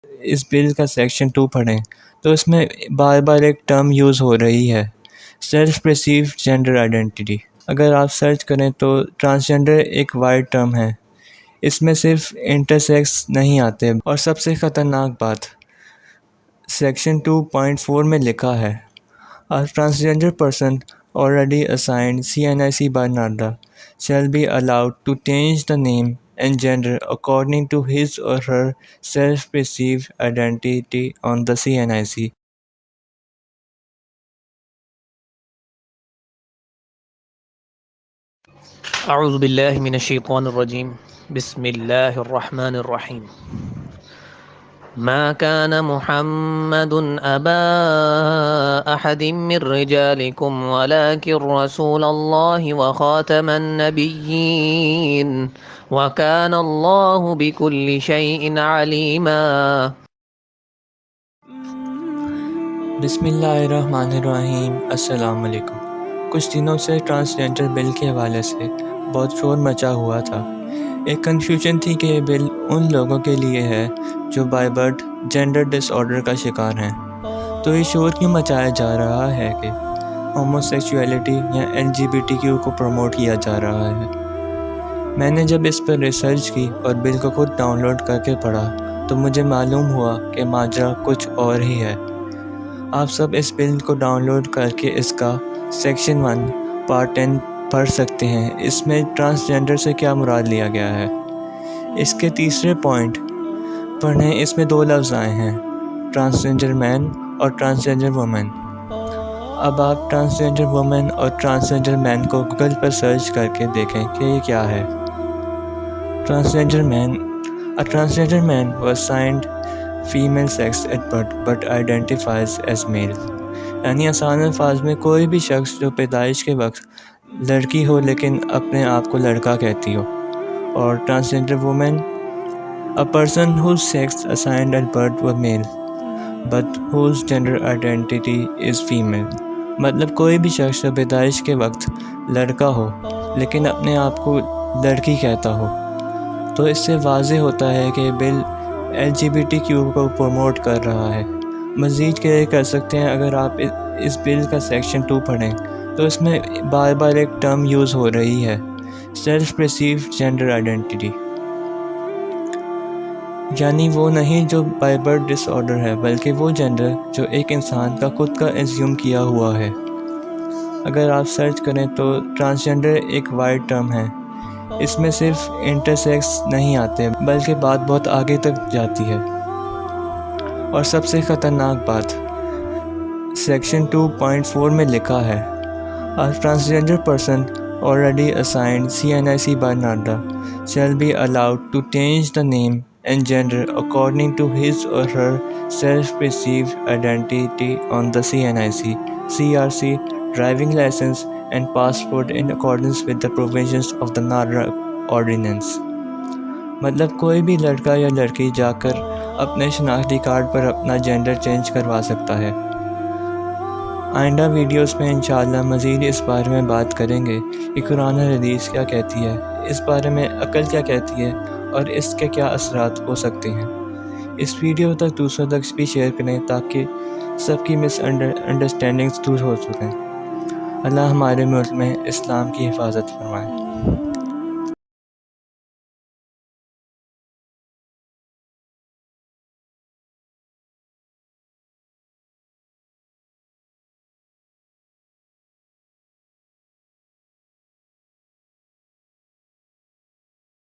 اس بل کا سیکشن 2 پڑھیں تو اس میں بار بار ایک ٹرم یوز ہو رہی ہے، سیلف پرسیو جینڈر آئیڈینٹی۔ اگر آپ سرچ کریں تو ٹرانسجینڈر ایک وائڈ ٹرم ہے، اس میں صرف انٹرسیکس نہیں آتے۔ اور سب سے خطرناک بات سیکشن 2.4 میں لکھا ہے، A transgender person already assigned CNIC by NADA shall be allowed to change the name and gender according to his or her self-perceived identity on the CNIC. اعوذ باللہ من الشیطان الرجیم، بسم اللہ الرحمن الرحیم۔ ما كان محمد أبا أحد من رجالكم ولكن رسول الله وخاتم النبيين وكان الله بكل شيء عليما۔ بسم اللہ الرحمن الرحیم۔ السلام علیکم۔ کچھ دنوں سے ٹرانسجینڈر بل کے حوالے سے بہت شور مچا ہوا تھا۔ ایک کنفیوژن تھی کہ یہ بل ان لوگوں کے لیے ہے جو by birth gender disorder کا شکار ہیں، تو یہ شور کیوں مچایا جا رہا ہے کہ ہومو سیکشولیٹی یا LGBTQ کو پروموٹ کیا جا رہا ہے۔ میں نے جب اس پر ریسرچ کی اور بل کو خود ڈاؤن لوڈ کر کے پڑھا تو مجھے معلوم ہوا کہ ماجرا کچھ اور ہی ہے۔ آپ سب اس بل کو ڈاؤن لوڈ کر کے اس کا سیکشن 1 پارٹ 10 پڑھ سکتے ہیں۔ اس میں ٹرانسجینڈر سے کیا مراد لیا گیا ہے۔ اس کے تیسرے پوائنٹ پڑھیں، اس میں 2 لفظ آئے ہیں، ٹرانسجینڈر مین اور ٹرانسجینڈر وومن۔ اب آپ ٹرانسجینڈر وومن اور ٹرانسجینڈر مین کو گوگل پر سرچ کر کے دیکھیں کہ یہ کیا ہے۔ Transgender man, A transgender man was assigned female sex at birth but identifies as male۔ یعنی آسان الفاظ میں کوئی بھی شخص جو پیدائش کے وقت لڑکی ہو لیکن اپنے آپ کو لڑکا کہتی ہو۔ اور transgender woman, A person whose sex assigned at birth was male but whose gender identity is female۔ مطلب کوئی بھی شخص جو پیدائش کے وقت لڑکا ہو لیکن اپنے آپ کو لڑکی کہتا ہو۔ تو اس سے واضح ہوتا ہے کہ بل LGBTQ کو پروموٹ کر رہا ہے۔ مزید کلیئر کر سکتے ہیں، اگر آپ اس بل کا سیکشن 2 پڑھیں تو اس میں بار بار ایک ٹرم یوز ہو رہی ہے، سیلف پرسیو جینڈر آئیڈینٹی۔ یعنی وہ نہیں جو بائی برتھ ڈس آرڈر ہے، بلکہ وہ جینڈر جو ایک انسان کا خود کا ایزیوم کیا ہوا ہے۔ اگر آپ سرچ کریں تو ٹرانسجینڈر ایک وائڈ ٹرم ہے، اس میں صرف انٹرسیکس نہیں آتے بلکہ بات بہت آگے تک جاتی ہے۔ اور سب سے خطرناک بات سیکشن 2.4 میں لکھا ہے، A transgender person already assigned CNIC by NADA shall be allowed to change the name and gender according to his or her self-perceived identity on the CNIC, CRC, driving license and passport in accordance with the provisions of the NADA ordinance۔ مطلب کوئی بھی لڑکا یا لڑکی جا کر اپنے شناختی کارڈ پر اپنا جینڈر چینج کروا سکتا ہے۔ آئندہ ویڈیوز میں انشاءاللہ مزید اس بارے میں بات کریں گے کہ قرآن اور حدیث کیا کہتی ہے، اس بارے میں عقل کیا کہتی ہے اور اس کے کیا اثرات ہو سکتے ہیں۔ اس ویڈیو تک دوسروں تک بھی شیئر کریں تاکہ سب کی مس انڈرسٹینڈنگز دور ہو سکیں۔ اللہ ہمارے ملک میں اسلام کی حفاظت فرمائے۔